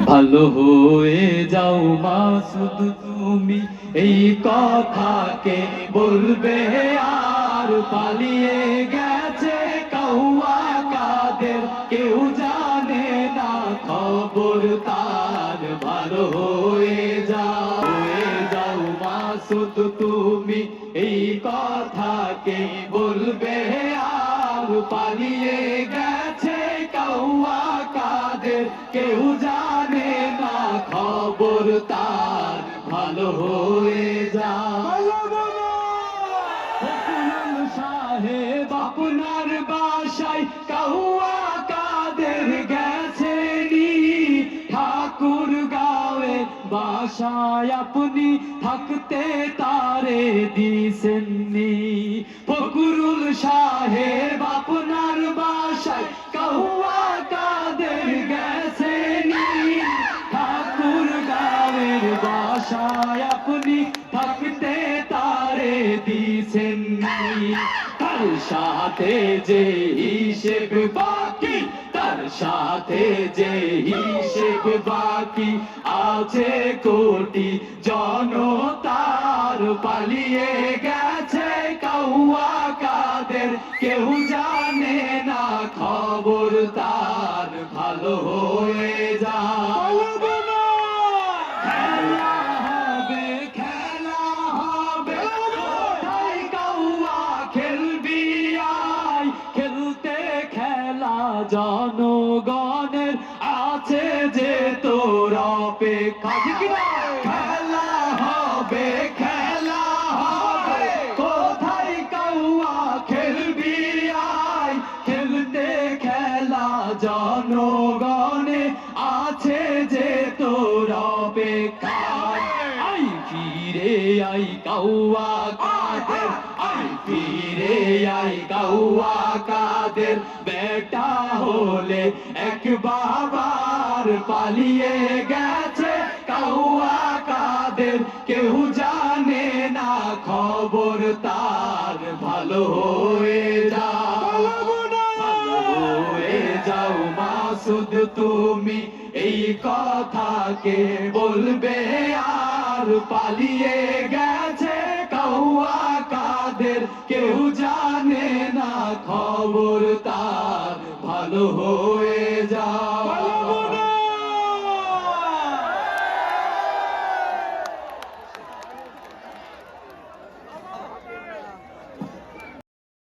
ভালো হয়ে যাও মাসুদ তুমি, এই কথাকে বলবে আর। পালিয়ে গেছে কাউয়া কাদের, কেউ জানে না খবর তার। ভালো হয়ে যাও মাসুদ তুমি, এই কথাকে বলবে আর। পালিয়ে গেছে কাউয়া কাদের, কেউ জানে না খবর তার। ভালো হয়ে যাও সাহেব আপনার বাসায় কাউয়া কাদের গেছেনি। ঠাকুর গাঁয়ে বাসায় আপনি থাকতে তারে দিছেননি। ফকরুল সাহেব আপনার বাসায় কাউয়া কাদের গেছেনি। ঠাকুর গাঁয়ের বাসায় আপনি থাকতে তারে দিছেননি। তার সাথে যে হিসেব বাকি, তার সাথে যে হিসেব বাকি আছে কোটি জনতার। পালিয়ে গেছে কাউয়া কাদের, কেউ জানে না খবর তার। ভালো হয়ে যাও খেলা হবে, খেলা হবে, কোথায় কাউয়া খেলবি আয়। খেলতে খেলা জনগণের আছে যে তোর অপেক্ষা। খেলা হবে, খেলা হবে, কোথায় কাউয়া খেলবি আয়। খেলতে খেলা জনগণে আছে যে তোর অপেক্ষায়। আই ফিরে আই কাউয়া কাদের, আই ফিরে আই কাউয়া কাদের। বেটা হলে এক বাবার, পালিয়ে গেছে কাউয়া কাদের, কেউ জানে না খবর তার। ভালো হয়ে যাও, ভালো হয়ে যাও মাসুদ তুমি, এই কথাকে বলবে আর। পালিয়ে গেছে কাউয়া কাদের, কেউ জানে না খবর তার। ভালো হয়ে